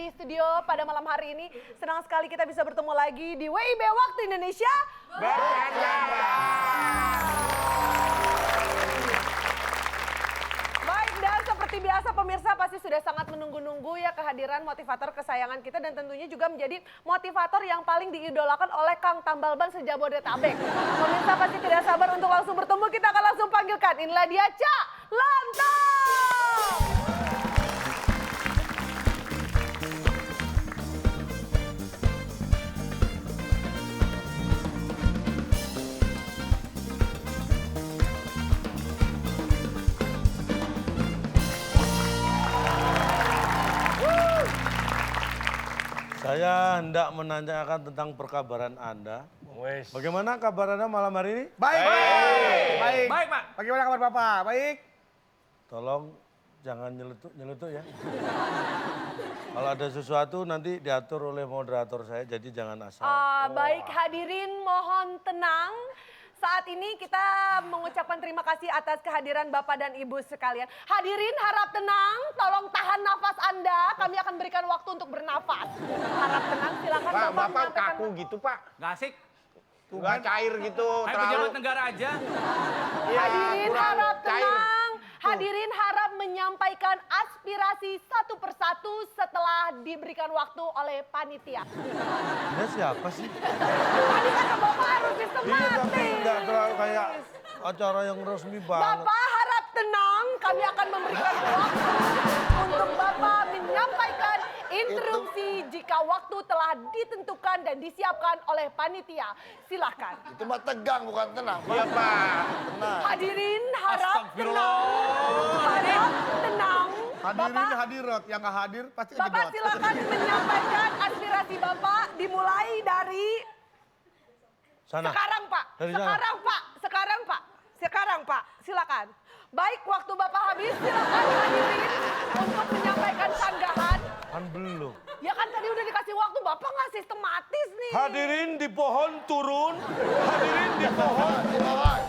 di studio pada malam hari ini. Senang sekali kita bisa bertemu lagi di WIB Waktu Indonesia Bercanda. Baik, dan seperti biasa pemirsa pasti sudah sangat menunggu-nunggu ya kehadiran motivator kesayangan kita dan tentunya juga menjadi motivator yang paling diidolakan oleh Kang Tambal Ban se-Jabodetabek. Pemirsa pasti tidak sabar untuk langsung bertemu, kita akan langsung panggilkan. Inilah dia Cak Lontong. Saya hendak menanyakan tentang perkabaran Anda. Bagaimana kabar Anda malam hari ini? Baik. Baik. Baik, Pak. Bagaimana kabar Bapak? Baik. Tolong jangan nyeletuk ya. Kalau ada sesuatu nanti diatur oleh moderator saya, jadi jangan asal. Baik, hadirin mohon tenang. Saat ini kita mengucapkan terima kasih atas kehadiran Bapak dan Ibu sekalian. Hadirin harap tenang, tolong tahan nafas Anda. Kami akan berikan waktu untuk bernafas. Harap tenang, silakan Pak, Bapak Bapak menyampaikan. kaku gitu, Pak. Nggak asik. Nggak cair gitu, Kayak pejabat negara aja. Ya, Hadirin kurang harap cair. tenang. Hadirin harap menyampaikan aspirasi satu persatu setelah diberikan waktu oleh panitia. Anda siapa sih? Tadi kata Bapak harus Iya tapi sistematis. nggak terlalu kayak acara yang resmi banget. Bapak harap tenang, kami akan memberikan waktu untuk Bapak menyampaikan interupsi jika waktu telah ditentukan dan disiapkan oleh panitia. Silakan. Itu mah tegang bukan tenang. Iya, Pak. Tenang. Hadirin harap Astagfirullah. tenang. Harap tenang. Hadirin Bapak, hadirat, yang nggak hadir pasti Bapak jedot. silakan menyampaikan aspirasi Bapak dimulai dari Sana. sekarang Pak. Dari sana. Sekarang Pak. Sekarang Pak. Sekarang Pak. Silakan. Baik, waktu Bapak habis silakan hadirin untuk menyampaikan sanggahan. Kan belum. Ya kan tadi udah dikasih waktu, Bapak nggak sistematis nih. Hadirin di pohon turun. Hadirin di pohon.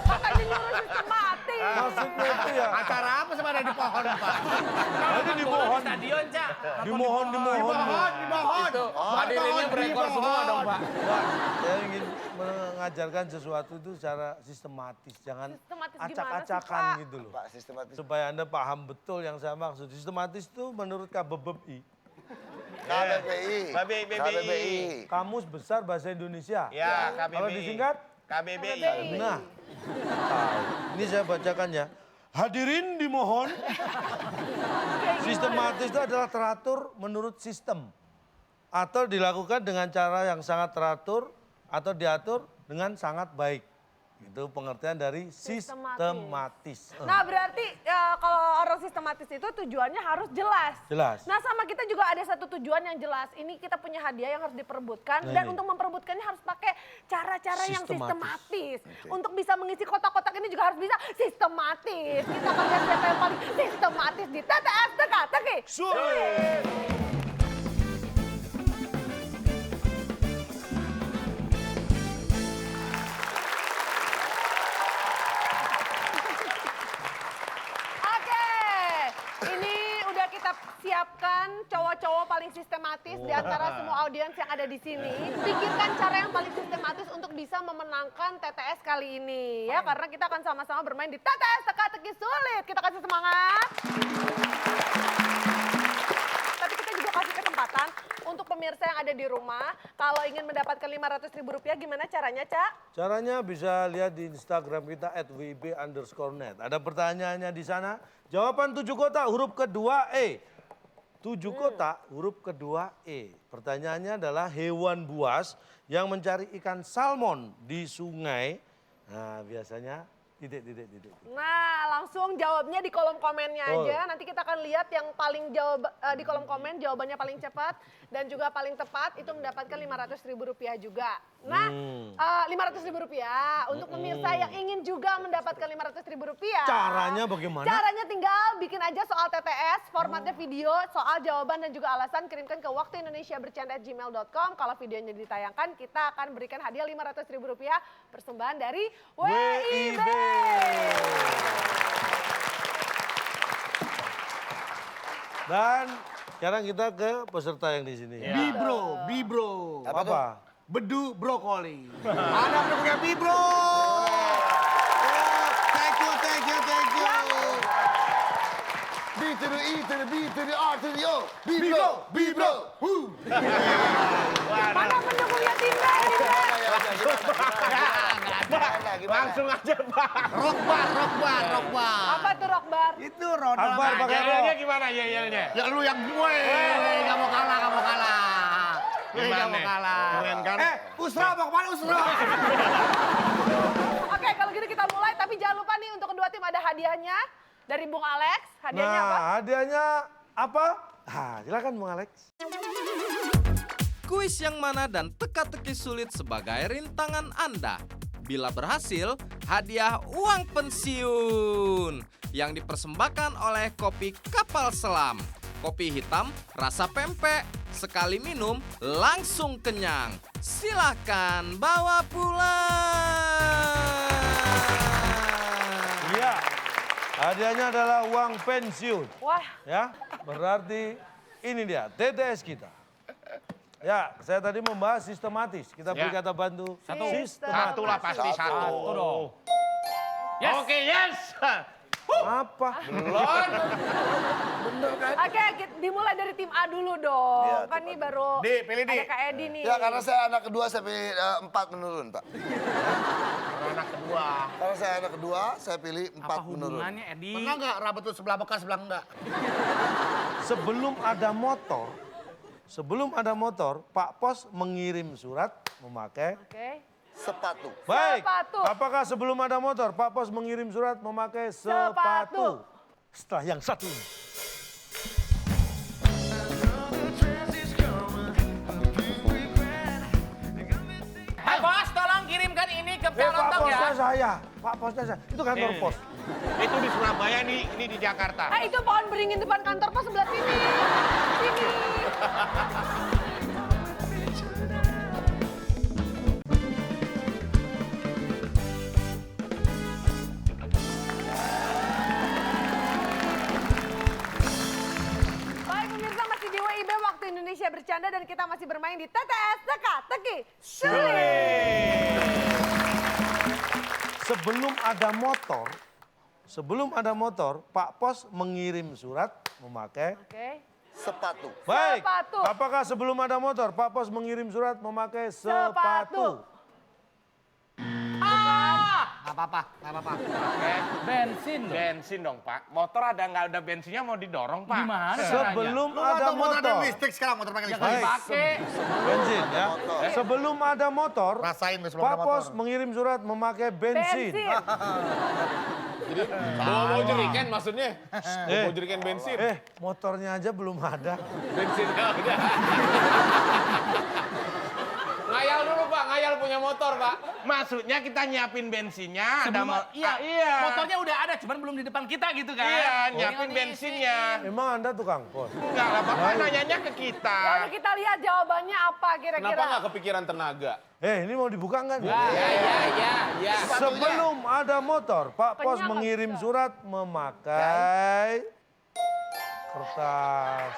Makanya nyuruh sistematis. Maksudnya itu ya. Acara apa sama ada di pohon, Pak? Jadi di Bola pohon. di stadion, Cak. Dimohon. Di pohon. Hadirinnya berekor semua dong, Pak. Pak, saya ingin mengajarkan sesuatu itu secara sistematis. Jangan Sistematis gimana sih, acak-acakan Pak? gitu loh. Pak sistematis. Supaya Anda paham betul yang saya maksud. Sistematis itu menurut KBBI. KBBI. KBBI. Kamus Besar Bahasa Indonesia. Ya, Kalau KBBI. disingkat, KBBI. nah. Ini saya bacakan ya. Hadirin dimohon. Sistematis itu adalah teratur menurut sistem. Atau dilakukan dengan cara yang sangat teratur atau diatur dengan sangat baik. Itu pengertian dari sistematis. Nah berarti ya, kalau orang sistematis itu tujuannya harus jelas. Jelas. Nah sama kita juga ada satu tujuan yang jelas. Ini kita punya hadiah yang harus diperebutkan. Nah, Dan ini. untuk memperebutkannya harus pakai cara-cara yang Sistematis. sistematis. Untuk bisa mengisi kotak-kotak ini juga harus bisa sistematis. Kita akan lihat siapa yang paling sistematis di TTS Teka-teki. Sulit. Oke, ini udah kita siapkan cowok-cowok paling sistematis di antara semua audiens yang ada di sini. Pikirkan cara yang paling sistematis untuk bisa memenangkan TTS kali ini ya, karena kita akan sama-sama bermain di TTS Teka-teki Sulit. Kita kasih semangat. Tapi kita juga kasih kesempatan untuk pemirsa yang ada di rumah, kalau ingin mendapatkan Rp500.000 gimana caranya, Cak? Caranya bisa lihat di Instagram kita @wib_net. Ada pertanyaannya di sana. Jawaban 7 kotak huruf kedua E. 7 kotak huruf kedua E. Pertanyaannya adalah hewan buas yang mencari ikan salmon di sungai. Nah biasanya titik. Nah, langsung jawabnya di kolom komennya Oh. aja. Nanti kita akan lihat yang paling di kolom komen jawabannya paling cepat dan juga paling tepat itu mendapatkan Rp500.000 juga. Nah, Rp500.000 untuk pemirsa yang ingin juga mendapatkan Rp500.000. Caranya bagaimana? Caranya tinggal bikin aja soal TTS, formatnya video, soal jawaban dan juga alasan kirimkan ke waktuindonesiabercanda@gmail.com. Kalau videonya ditayangkan, kita akan berikan hadiah Rp500.000 persembahan dari WIB. Dan Sekarang kita ke peserta yang di sini. Bibro, Bibro. Apa? Bedu brokoli. Ada pendukungnya Bibro. Thank you, thank you, thank you. B to the E to the B to the R to the O. Bibro, Bibro. Mana pendukungnya Timba? Langsung aja, Pak. Rockbar. Apa tuh rock bar? Itu roda. Akbar pakai Yelnya rock. gimana yelnya? Ya lu yang gue. Gak mau kalah, gak mau kalah. Gak mau kalah. Keren kan? Usra mau kemana Usra? Oke, kalau gitu kita mulai. Tapi jangan lupa nih untuk kedua tim ada hadiahnya dari Bung Alex. Hadiahnya apa? Nah, hadiahnya apa? Silakan Bung Alex. Kuis yang mana dan teka-teki sulit sebagai rintangan Anda. Bila berhasil, hadiah uang pensiun yang dipersembahkan oleh kopi Kapal Selam. Kopi hitam rasa pempek, sekali minum langsung kenyang. Silahkan bawa pulang. Iya. Hadiahnya adalah uang pensiun. Wah, Ya, berarti ini dia TTS kita. Ya, saya tadi membahas sistematis. Kita beri Ya. kata bantu. Sistematis. Satu lah pasti satu. dong. Oke, yes. Apa? Belum. oke, dimulai dari tim A dulu dong. Iya, Kan tim nih A. baru Di, pilih, Di. ada Kak Edi nih. Ya karena saya anak kedua saya pilih 4 menurun Pak. Anak kedua. Karena saya anak kedua saya pilih 4 menurun. Edi? Pernah nggak rambut tuh sebelah bekas sebelah enggak? Sebelum ada motor, Pak Pos mengirim surat memakai. Oke. Sepatu. Baik. Sepatu. Apakah sebelum ada motor, Pak Pos mengirim surat memakai sepatu? Sepatu. Setelah yang satu ini. Pak Bos, tolong kirimkan ini ke Pak Pelotong ya. Posnya saya. Pak Posnya saya. Itu kantor pos. Itu di Surabaya nih, ini di Jakarta. Itu pohon beringin depan kantor pos sebelah sini. Sini. Baik pemirsa, masih di WIB Waktu Indonesia Bercanda dan kita masih bermain di TTS Teka Teki Sulit. Sebelum ada motor, Pak Pos mengirim surat memakai. Oke. Sepatu. Baik. Sepatu. Apakah sebelum ada motor, Pak Pos mengirim surat memakai sepatu? Gak apa-apa, gak apa-apa. Bensin dong. Bensin dong, Pak. Motor nggak ada bensinnya mau didorong, Pak. Gimana Sebelum Lu ada atau motor ada motor. listrik sekarang, motor pakai listrik. Baik. Pakai. Bensin ya. Sebelum ada motor, Rasain tuh sebelum Pak ada Pos motor. mengirim surat memakai bensin. Bawa jeriken maksudnya? Eh. Bawa jeriken bensin. Motornya aja belum ada. Bensinnya udah. Ngayal dulu, Pak. Ngayal punya motor, Pak. Maksudnya kita nyiapin bensinnya. Iya, motornya udah ada, cuman belum di depan kita gitu kan. Iya, Oh, nyiapin ini bensinnya. Emang Anda tukang pos? Enggak lah, Bapak nanyanya ke kita. Lalu kita lihat jawabannya apa kira-kira. kepikiran tenaga? Ini mau dibuka nggak? nih? Iya. Sebelum ada motor, Pak Pos Kenyang mengirim nggak bisa. surat memakai kertas.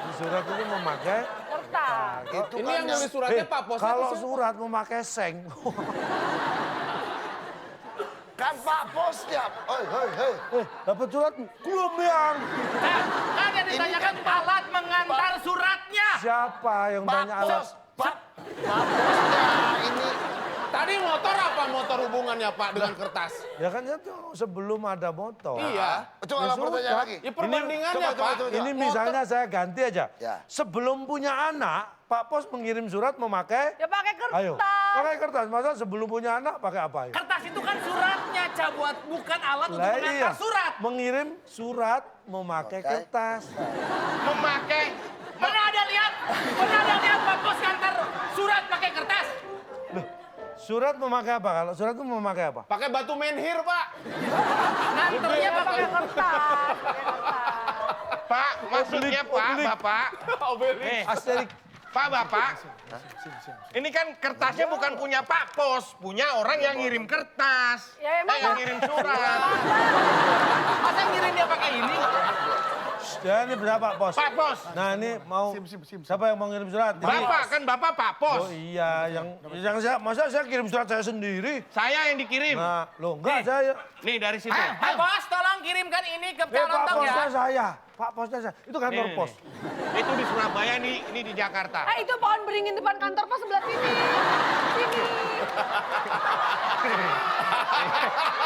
Di surat itu memakai. Kertas. Itu Ini kan yang nulis suratnya Pak Pos. Kalau surat memakai seng. kan Pak Posnya. Hei. Dapat surat belum yang. Kan yang ditanyakan alat mengantar suratnya. Siapa yang Pak tanya alat? Pos. Pak Posnya ini. Tadi motor apa motor hubungannya, Pak, dengan kertas? Ya kan itu sebelum ada motor. Iya. Coba lah pertanyaan lagi. Ya perbandingannya, Coba. Pak. Ini misalnya saya ganti aja. Ya. Sebelum punya anak, Pak Pos mengirim surat memakai. Ya pakai kertas. Ayo, pakai kertas. Masa sebelum punya anak pakai apa ya? Kertas itu kan suratnya, buat bukan alat untuk Lah mengantar iya. surat. Mengirim surat memakai Oke. kertas. Memakai Pernah ada lihat Pak Bos ngantar surat pakai kertas? Surat memakai apa? Kalau surat itu memakai apa? pakai batu menhir, Pak. Nganternya Ya pakai pakai kertas. Pakai kertas. Pak, maksudnya Pak, Oblik. Bapak. Nih, Asterik. Pak, Bapak. Ini kan kertasnya bukan punya Pak Pos, punya orang yang ngirim kertas. Ya, emang yang Pak. ngirim surat. Masa ngirim dia pakai ini? Ya ini berapa pos? Pak Pos. Nah ini mau siapa yang mau ngirim surat? Ini- Bapak kan Bapak Pak Pos. Oh iya, yang saya masa saya kirim surat saya sendiri. Saya yang dikirim. Nah, loh enggak saya. Nih dari situ. Pak Bos, tolong kirimkan ini ke Pak Calontok ya. posnya saya. Pak posnya saya. Itu kantor Nih, pos. nih. Itu di Surabaya nih, ini di Jakarta. Itu pohon beringin depan kantor pos sebelah sini. Sini.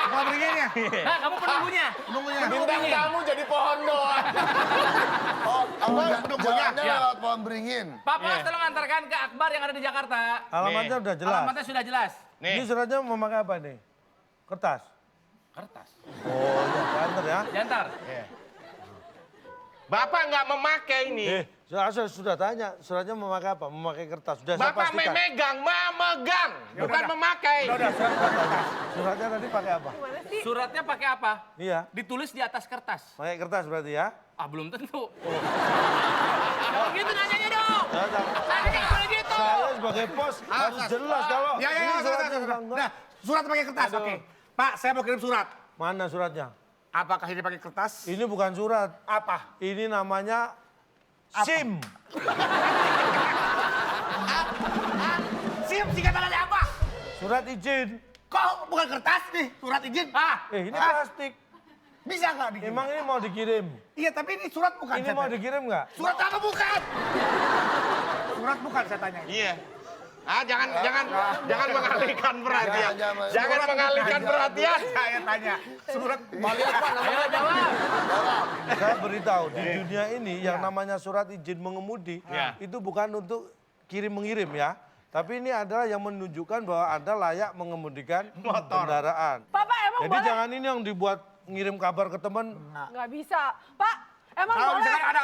Mau beringinnya? Nah, kamu penunggunya. Bintang tamu jadi pohon doang. Oh, jalannya Ya. lewat pohon beringin. Pak Bos, tolong antarkan ke Akbar yang ada di Jakarta. Alamatnya udah jelas. Alamatnya sudah jelas. Ini Nih, suratnya memakai apa nih? Kertas. Kertas. Oh iya, kantor ya. Diantar. Bapak nggak memakai ini. Saya sudah tanya, suratnya memakai apa? Memakai kertas. Sudah saya Bapak pastikan. memegang, memegang, bukan memakai. Suratnya tadi pakai apa? Gimana sih? Suratnya pakai apa? Iya, Ditulis di atas kertas. pakai kertas berarti ya. Ah, belum tentu. Jangan gitu nanyanya dong. Saya tahu. Nanyanya nggak boleh gitu. Saya sebagai pos harus jelas kalau Ya, ini suratnya sudah enggak. Nah, surat pakai kertas, oke. Pak, saya mau kirim surat. Mana suratnya? Apakah ini pakai kertas? Ini bukan surat. Apa? Ini namanya SIM. SIM, singkatannya apa? Surat izin. Kok bukan kertas nih, surat izin? Ini plastik. Bisa nggak dikirim? Emang ini mau dikirim? Iya, tapi ini surat bukan. Ini saya mau tanya. dikirim nggak? Surat apa bukan? Surat bukan saya tanya. Iya. Jangan mengalihkan perhatian. Jangan. Jangan mengalihkan perhatian. Saya tanya, surat Ayo jawab. Saya beritahu di dunia ini yang namanya surat izin mengemudi Ya. itu bukan untuk kirim-mengirim ya. Tapi ini adalah yang menunjukkan bahwa Anda layak mengemudikan kendaraan. Bapak emang Jadi boleh? jangan ini yang dibuat ngirim kabar ke teman. Nggak bisa. Pak, emang Kalau boleh? misalkan ada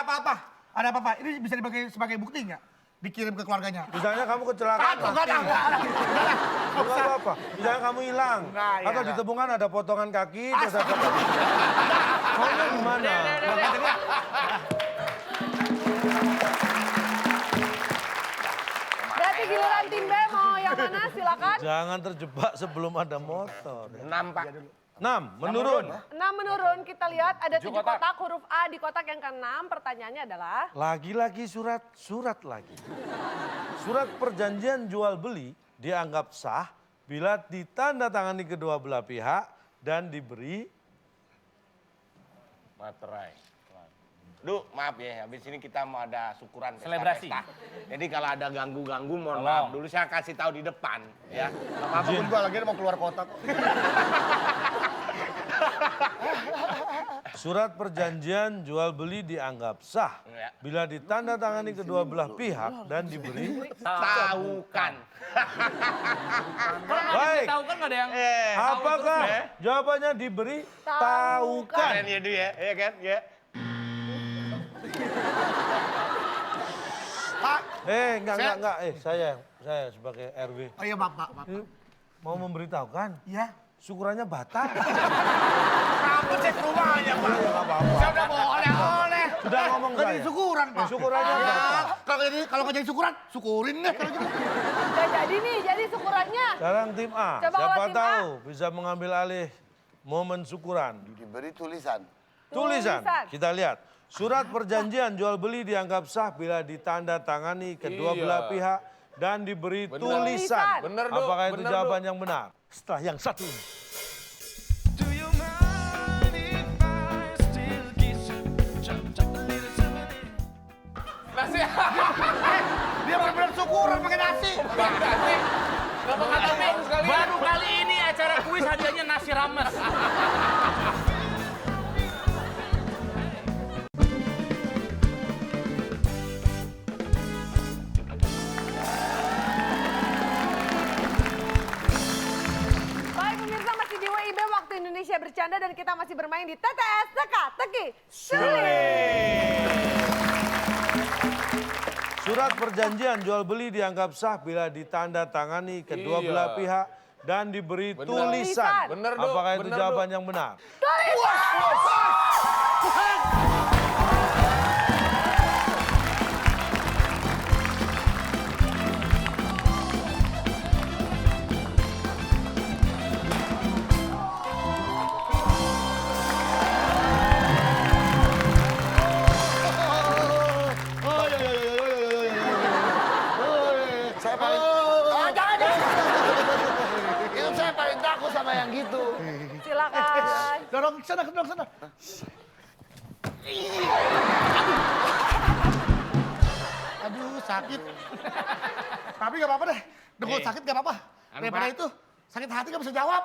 apa-apa, ini bisa dipakai sebagai bukti nggak? Dikirim ke keluarganya. Misalnya kamu kecelakaan. Enggak ada. Enggak apa-apa. Misalnya kamu hilang. Nah, iya, Atau iya. ditemukan ada potongan kaki. Terus ada... Maunya gimana? Berarti giliran tim B mau yang mana? Silakan. Jangan terjebak sebelum ada motor. Nampak. 6, menurun. 6 menurun, kita lihat ada 7 kotak. Huruf A di kotak yang ke-6. Pertanyaannya adalah... Lagi-lagi surat lagi. Surat perjanjian jual beli dianggap sah bila ditandatangani kedua belah pihak dan diberi Materai. Duh, maaf ya, habis ini kita mau ada syukuran Selebrasi. pesta. Jadi kalau ada ganggu-ganggu mohon maaf. Dulu saya kasih tahu di depan ya. Apa pun gua lagi mau keluar kota kok. surat perjanjian jual beli dianggap sah Ya. bila ditandatangani kedua belah pihak dan diberi Tahukan. Kalau nggak Baik. tahu kan nggak ada yang... apakah jawabannya diberi tahukan. Keren ya, Du ya. Iya kan? Ya. Enggak. Saya sebagai RW. Oh iya, Bapak. Ini mau memberitahukan Iya. syukurannya batal. Kamu cek rumahnya, Pak. Ya, nggak apa-apa. Saya udah mau oleh-oleh. Sudah ngomong Kan saya. jadi syukuran, Pak. Syukurannya Ya, batal. kalau nggak jadi syukuran, syukurin deh kalau gitu. Udah jadi nih, jadi syukurannya. Sekarang tim A, Coba siapa kalau tim A. tahu bisa mengambil alih momen syukuran. Diberi tulisan. Tulisan, Tulisan. kita lihat. Surat perjanjian jual beli dianggap sah bila ditandatangani kedua belah pihak dan diberi tulisan. Bener, Du. Apakah itu Bener, jawaban yang benar? Setelah yang satu ini. Nasi. Dia benar-benar syukuran pakai nasi. Baru kali ini acara kuis hadiahnya nasi rames. Baik pemirsa, masih di WIB Waktu Indonesia Bercanda dan kita masih bermain di TTS Teka-Teki Sulit. Surat perjanjian jual beli dianggap sah bila ditandatangani kedua belah pihak dan diberi tulisan. Bener, Du. Apakah itu Bener, jawaban yang benar? sama yang gitu. Silakan. Dorong sana, dorong sana. Aduh, sakit. Tapi gak apa-apa deh. Dengkul sakit gak apa-apa. Anu, Daripada Pak. itu, sakit hati gak bisa jawab.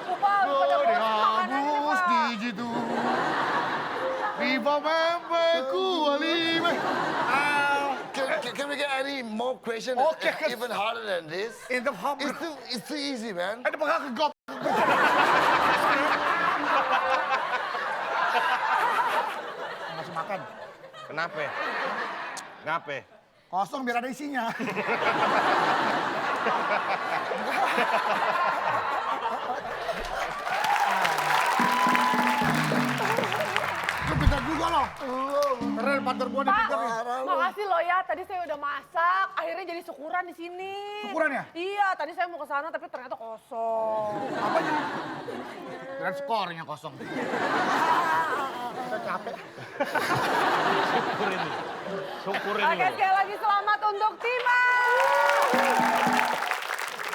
Upal, pada bosan makanannya, Bus Pak. di situ. Viva membeku alime. Can we get any more question? Okay. Even harder than this? In the home. It's too easy, man. Ada pengen kegop. Masih makan. Kenapa? Kenapa? Kosong biar ada isinya. Lu pintar juga loh. Keren partner gua nih Pak, pintar nih. makasih loh ya. Tadi saya udah masak, akhirnya jadi syukuran di sini. Syukuran ya? Iya, tadi saya mau ke sana tapi ternyata kosong. Apanya? Keren skornya kosong. Kita capek. Syukurin Oke, lu. sekali lagi selamat untuk Tima.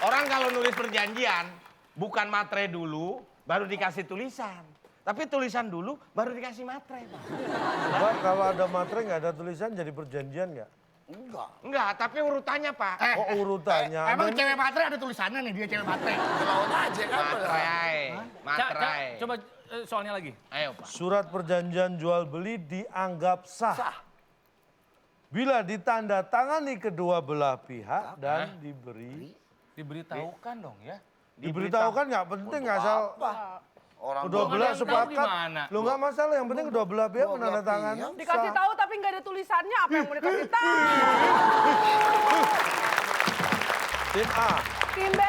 Orang kalau nulis perjanjian, bukan matre dulu, baru dikasih tulisan. Tapi tulisan dulu, baru dikasih matre, Pak. Pak, kalau ada materai nggak ada tulisan jadi perjanjian nggak? Enggak, tapi urutannya, Pak. Oh, urutannya. Emang Ada- cewek matre ada tulisannya nih, dia cewek matre. Laut aja kan? Materai. Materai. Coba soalnya lagi. Ayo, Pak. Surat perjanjian jual beli dianggap sah. Bila ditandatangani kedua belah pihak dan Diberitahukan dong ya. diberitahukan nggak penting asal Orang kedua tua belah yang tahu sepakat. gimana? Lo nggak masalah, yang penting kedua belah pihak Dua belah menandatangani. pihak. Dikasih sah. tahu tapi nggak ada tulisannya, apa yang mau dikasih tahu? Tim A. Tim B,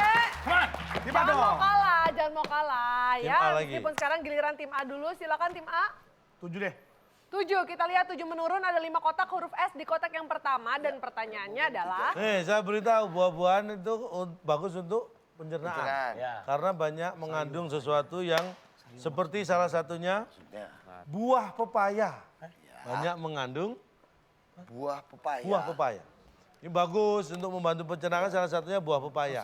Gimana jangan mau dong? kalah, jangan mau kalah Tim ya. A lagi. Meskipun sekarang giliran tim A dulu, silakan tim A. 7 deh. 7, kita lihat 7 menurun, ada 5 kotak huruf S di kotak yang pertama dan pertanyaannya adalah Nih, saya beritahu buah-buahan itu bagus untuk pencernaan. Pencernaan. Ya. Karena banyak mengandung sesuatu yang seperti salah satunya buah pepaya. Banyak mengandung Buah pepaya. buah pepaya. Ini bagus untuk membantu pencernaan, salah satunya buah pepaya.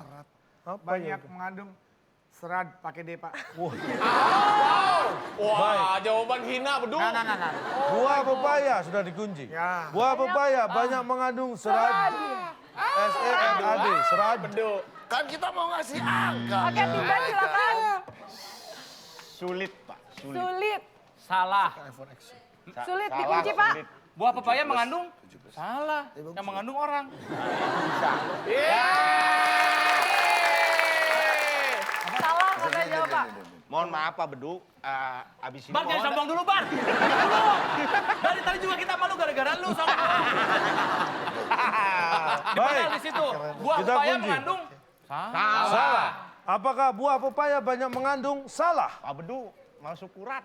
Apa Banyak ya? mengandung serat pakai D, Pak. Wah, jawaban hina bedul. Enggak. Buah pepaya sudah dikunci. Ya. Buah pepaya banyak mengandung serat. SERAD, serat. Kan kita mau ngasih angka. Oke, tim B silakan. Sulit, Pak. Sulit. Sulit. Salah. Sulit Salah, dikunci, Pak. sulit. Buah pepaya mengandung? Salah. Yang mengandung orang. Salah katanya jawab, Pak. Mohon maaf, Pak Bedu. Abis ini Bar, jangan mohon- sombong dulu, Bar. Dulu. Dari tadi juga kita malu gara-gara lu sombong. Dipanggil di situ. Buah Kita pepaya kunci. mengandung? Salah. Apakah buah pepaya banyak mengandung? Salah. Pak Bedu mau syukuran.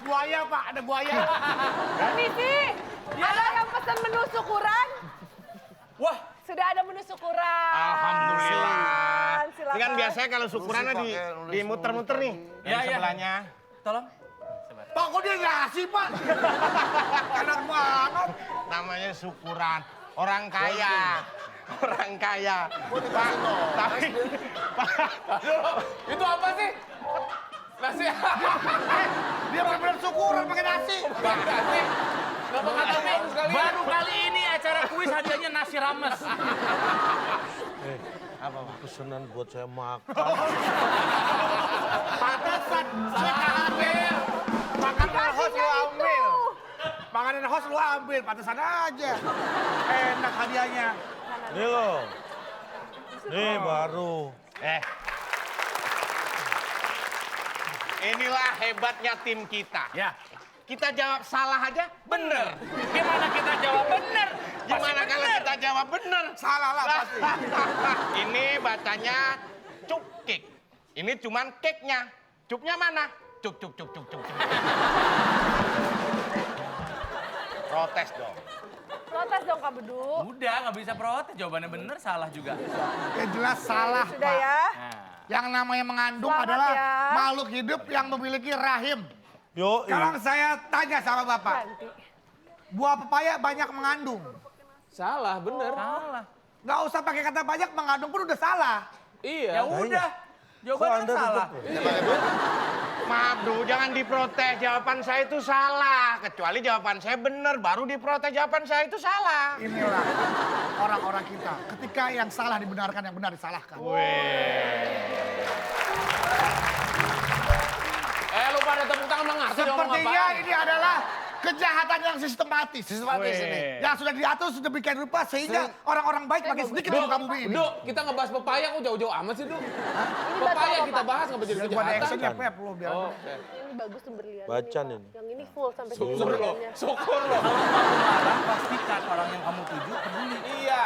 Buaya, Pak, ada buaya. Permisi, ada yang pesan menu syukuran? Wah, Sudah ada menu syukuran. Alhamdulillah. Silakan. Ini kan biasanya kalau syukurannya di muter-muter nih. Dari Ya, ya. sebelahnya. tolong. Pak, kok dia ngasih, Pak? Enak banget. Namanya syukuran. Orang kaya. Orang kaya. Pak, tapi... Itu apa sih? Nasi. Dia benar-benar syukuran pakai nasi. Bapak kami baru kali ini acara kuis hadiahnya nasi rames. Apa pesanan buat saya makan? Pantesan. Saya ambil. Makanan host lu ambil. Makanan host lu ambil. Pantesan aja. Enak hadiahnya. Nih loh. Nih baru. Inilah hebatnya tim kita. Ya. Kita jawab salah aja bener. Gimana kita jawab bener? Gimana kalau kita jawab bener? Salah lah pasti. Ini bacanya cup cake. Ini cuman cake-nya. Cupnya mana? Cup. Protes dong. Protes dong Kak Bedu. Udah, nggak bisa protes. Jawabannya bener, salah juga. Ya jelas salah, Sudah Pak. ya. Nah. Yang namanya mengandung Selamat adalah ya. makhluk hidup yang memiliki rahim. Yo, Sekarang saya tanya sama Bapak, Ganti. buah pepaya banyak mengandung. Salah, bener. Salah. Nggak usah pakai kata banyak mengandung pun udah salah. Iya. Ya udah. Jawabannya Anda salah. tetap- Maaf Du, jangan diprotes. Jawaban saya itu salah. Kecuali jawaban saya benar, baru diprotes jawaban saya itu salah. Inilah orang-orang kita. Ketika yang salah dibenarkan, yang benar disalahkan. Lu pada tepuk tangan mengerti dong Sepertinya ini adalah kejahatan yang sistematis. Sistematis ini. Yang sudah diatur sudah demikian rupa sehingga orang-orang baik makin sedikit di muka bumi ini. Duk, kita ngebahas pepaya kok jauh-jauh amat sih, Duk. Baca Pepaya apa, kita Pak? bahas nggak jadi Biar gua ada kejahatan. actionnya, Pep, lu biar. Oh, Ini bagus tuh berlian. Bacan Pak. ini. Yang ini full sampai syukur sini lo, berliannya. syukur lo. Marah, pastikan orang yang kamu tuju peduli. Iya.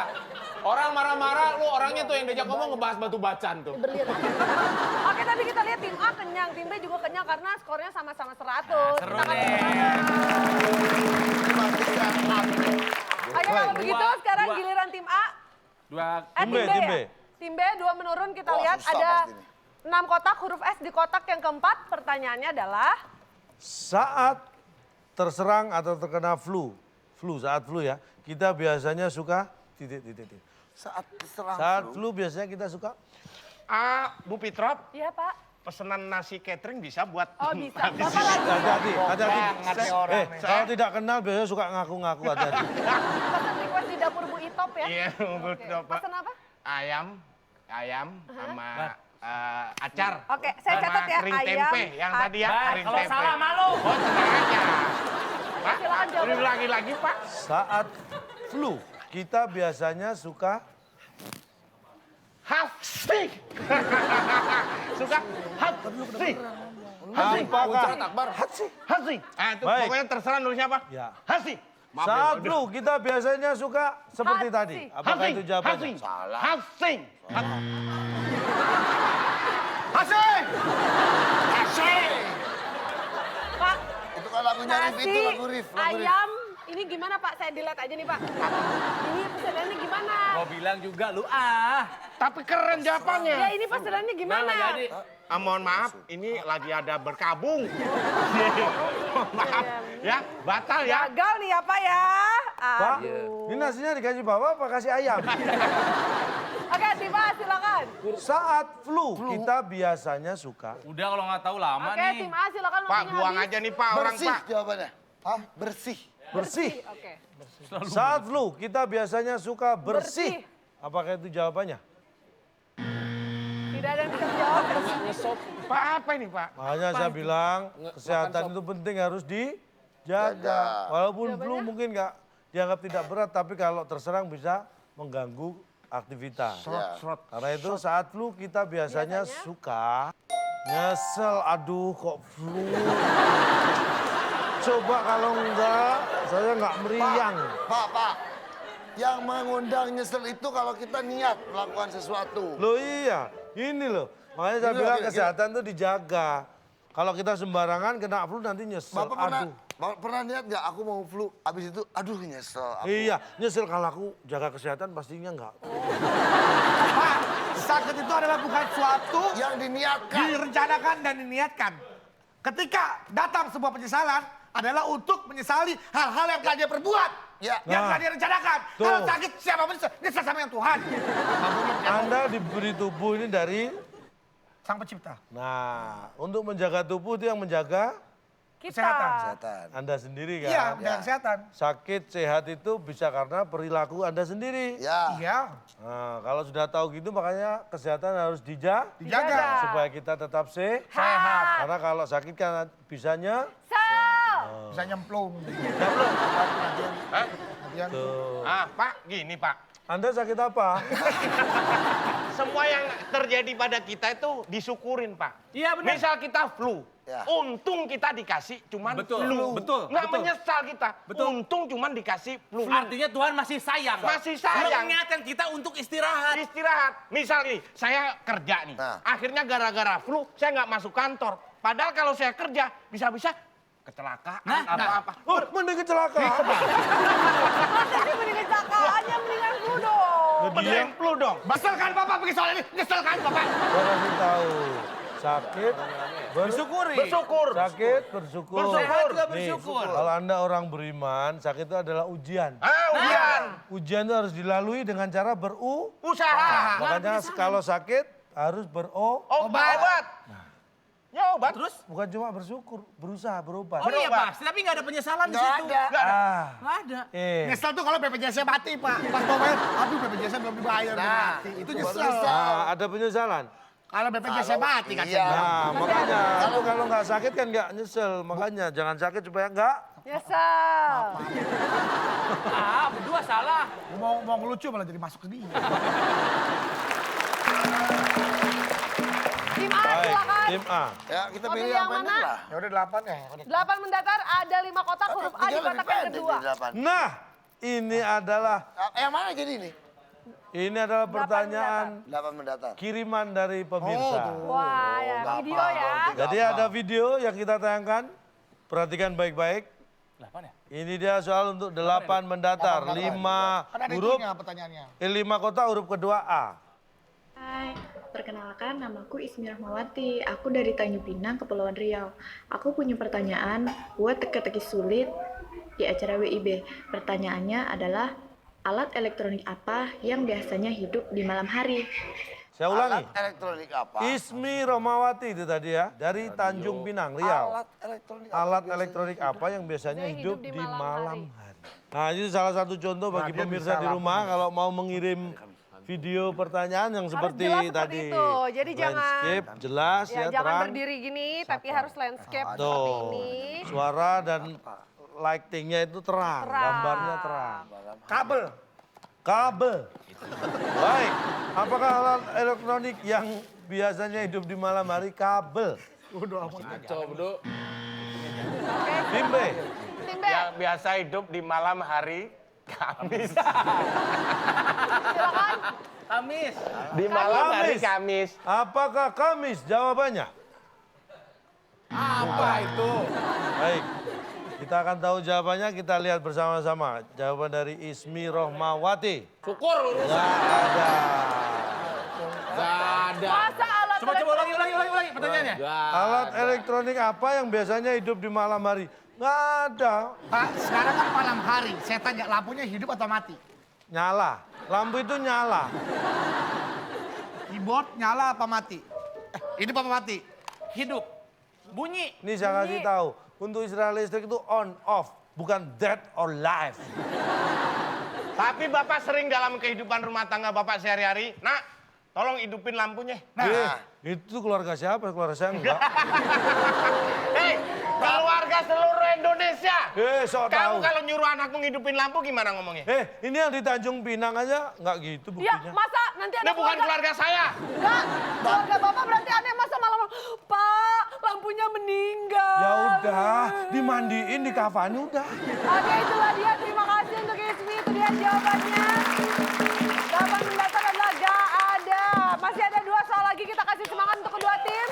Orang marah-marah, lu orangnya tuh yang diajak ngomong ngebahas batu bacan tuh. Berlian. Oke, tapi kita lihat tim A kenyang, tim B juga kenyang karena skornya sama-sama 100. Seru Kita akan nih. Ayo kalau begitu sekarang dua. giliran tim A. Tim B, Tim B tim B. ya? Tim B 2 menurun, kita Wah, lihat susah ada pasti nih. 6 kotak, huruf S di kotak yang keempat. Pertanyaannya adalah, Saat terserang atau terkena saat flu ya, kita biasanya suka titik. Saat diserang Saat flu. flu biasanya kita suka Bu Pitrop, iya Pak. pesanan nasi catering bisa buat Oh bisa, habis Bapak ini. lagi hati-hati. Ngerti orang nih. Kalau tidak kenal biasanya suka ngaku-ngaku hati-hati. pesan request di dapur Bu Itop ya. Iya, Bu Oke. Pitrop, Pak. Pesan apa? Ayam sama acar. Oke, saya Sama catat ya, kering ayam, tempe yang tadi ya, Baik, kering kalau tempe. salah malu. Oh, tenang aja. Pak, Silakan jawab. ini lagi-lagi, Pak. Saat flu kita biasanya suka Hafsih. Suka hafsih. apakah? Akbar. Hafsih. Itu Baik. pokoknya terserah nulisnya apa? Ya. Hafsih. Saat flu kita biasanya suka seperti Hati. tadi. Apakah itu jawabannya? Hafsing. Hafsing. Asik! Pak, Itu kan lagunya Rif, itu nasi, lagu Rif. ayam, ini gimana Pak? Saya delete aja nih Pak. Ini pesanannya gimana? Kau bilang juga lu ah. Tapi keren jawabannya. Ya ini pesanannya gimana? Nggak jadi. Mohon maaf, ini lagi ada berkabung. Mohon maaf, ya, batal ya. Gagal nih ya Pak ya. Pak, Aduh. ini nasinya dikasih bapak apa kasih ayam? Oke, tim A silakan. Saat flu kita biasanya suka Udah kalau nggak tahu lama Oke, nih. tim A silakan Pak, waktunya buang habis. aja nih Pak, orang Bersih Pak. jawabannya. Hah? Bersih. bersih. Oke. Saat flu kita biasanya suka bersih. Bersih. Apakah itu jawabannya? Tidak ada yang bisa jawab. Pak, apa ini Pak? Makanya saya bilang kesehatan itu penting harus dijaga. Jaga. Walaupun flu Jawabannya? mungkin nggak dianggap tidak berat, tapi kalau terserang bisa mengganggu aktivitas. Ya. Karena itu saat flu kita biasanya suka nyesel. Aduh kok flu. Coba kalau enggak, saya nggak meriang. Pak. Yang mengundang nyesel itu kalau kita niat melakukan sesuatu. Loh iya, ini loh. Makanya saya Gini bilang loh, kesehatan itu dijaga. Kalau kita sembarangan kena flu nanti nyesel. Bapak pernah, Aduh. Bapak pernah niat nggak aku mau flu, abis itu aduh nyesel. Aku. Iya, nyesel kalau aku jaga kesehatan pastinya enggak. Pak, sakit itu adalah bukan suatu Yang diniatkan. direncanakan dan diniatkan. Ketika datang sebuah penyesalan adalah untuk menyesali hal-hal yang telah dia perbuat. Ya. Yang Nah. telah dia rencanakan. Tuh. Kalau sakit siapa pun nyesel sama yang Tuhan. Anda diberi tubuh ini dari... Sang pencipta. Nah, untuk menjaga tubuh itu yang menjaga Kita. Kesehatan. Anda sendiri kan? Iya, menjaga Ya. kesehatan. Sakit, sehat itu bisa karena perilaku Anda sendiri. Ya. Iya, Nah, kalau sudah tahu gitu makanya kesehatan harus dijaga. dijaga. Supaya kita tetap Sehat. Karena kalau sakit kan bisanya... So. Bisa nyemplung. Hah? Kemudian Tuh. Pak, gini Pak. Anda sakit apa? Semua yang terjadi pada kita itu disyukurin Pak. Iya benar. Misal kita flu, Ya. untung kita dikasih cuman Betul, flu. betul, Nggak betul. menyesal kita, Betul. untung cuman dikasih flu. Artinya Tuhan masih sayang. Masih sayang. Mengingatkan kita untuk istirahat. Istirahat. Misal nih, saya kerja nih. Nah. Akhirnya gara-gara flu, saya nggak masuk kantor. Padahal kalau saya kerja, bisa-bisa kecelakaan Nah, atau apa. Oh, mending kecelakaan. Masa sih mending kecelakaannya mendingan flu dong. Diam. Lu dong. Nyesel kan Bapak pakai soal ini? Nyesel kan Bapak? Gua kasih tahu. Sakit, Bersyukur. sakit, bersyukur. Bersyukur. Nih, bersyukur. kalau Anda orang beriman, sakit itu adalah ujian. Ujian. Ujian itu harus dilalui dengan cara Usaha. Makanya kalau sakit harus Obat. Ya obat. Terus? bukan cuma bersyukur, berusaha berobat. Oh iya pasti, tapi nggak ada penyesalan di Nggak situ. ada. Nggak ada. Nyesel tuh kalau BPJS-nya mati Pak. Pas mau bayar, aduh BPJS-nya belum dibayar. belum mati. Itu nyesel. Ada penyesalan. Kalau BPJS-nya mati kan. Iya. Nah, makanya kalau nggak sakit kan nggak nyesel. Makanya jangan sakit supaya nggak. Nyesel. Berdua salah. Mau ngelucu malah jadi masuk ke dia. Tim A Baik, silakan. tim A. Ya, kita Mau pilih pilih yang yang pendek mana? lah. Ya udah 8 ya. 8 mendatar ada 5 kotak, huruf A di Tiga lebih kotak yang pendek kedua. dari 8. Nah, ini adalah Yang mana jadi ini? pertanyaan 8 mendatar. kiriman dari pemirsa. Wah, ya Nggak video apa, ya. dong, Jadi tiga ada apa. video yang kita tayangkan. Perhatikan baik-baik. 8 ya? Ini dia soal untuk 8 mendatar. 5 Kan ada huruf, itunya pertanyaannya. 5 kota huruf kedua A. Hai, perkenalkan namaku Ismi Rahmawati. Aku dari Tanjung Pinang, Kepulauan Riau. Aku punya pertanyaan buat teka-teki sulit di acara WIB. Pertanyaannya adalah alat elektronik apa yang biasanya hidup di malam hari? Saya ulangi. Alat elektronik apa? Ismi Romawati itu tadi ya, dari Tanjung Pinang, Riau. Alat elektronik apa? Alat biasanya elektronik hidup? apa yang biasanya Yang hidup hidup di di malam malam hari? Nah, itu salah satu contoh bagi dia pemirsa bisa di rumah kalau mau mengirim video pertanyaan yang seperti jelas seperti tadi. itu. Jadi jangan- Landscape, jelas Ya, ya, jangan terang. berdiri gini, tapi harus landscape seperti Tuh, ini. suara dan lightingnya itu terang, Terang. gambarnya terang. Kabel. Kabel. Baik, apakah alat elektronik yang biasanya hidup di malam hari? Kabel. Kacau, bro. Tim B. Tim B, Yang biasa hidup di malam hari Kamis. silakan. Kamis. Di malam hari Kamis. Kamis. Apakah Kamis? Jawabannya. Apa itu? Baik. Kita akan tahu jawabannya, kita lihat bersama-sama. Jawaban dari Ismi Rohmawati. Syukur urus. Nggak ada. Gak ada. Masa alat Coba ulangi pertanyaannya. Alat elektronik apa yang biasanya hidup di malam hari? Nggak ada. Pak, sekarang kan malam hari. Saya tanya lampunya hidup atau mati? Nyala. Lampu itu nyala. Keyboard nyala apa mati? Hidup apa mati? Hidup. Bunyi. Ini saya kasih tahu. Untuk istilah listrik itu on, off. Bukan dead or live. Tapi Bapak sering dalam kehidupan rumah tangga Bapak sehari-hari, nak, tolong hidupin lampunya. Itu keluarga siapa? Keluarga saya enggak. Hei, keluarga seluruh Indonesia. Sok Kamu tahu. kalau nyuruh anakmu ngidupin lampu gimana ngomongnya? Ini yang di Tanjung Pinang aja nggak gitu Ya, buktinya. masa nanti ada Ini bukan keluarga saya. Enggak, keluarga Bapak berarti aneh masa malam. Pak, lampunya meninggal. Ya udah, dimandiin, dikafani udah. Oke, itulah dia. Terima kasih untuk Ismi. Itu dia jawabannya. 8 mendatar adalah gak ada. Masih ada 2 soal lagi. Kita kasih semangat untuk kedua tim.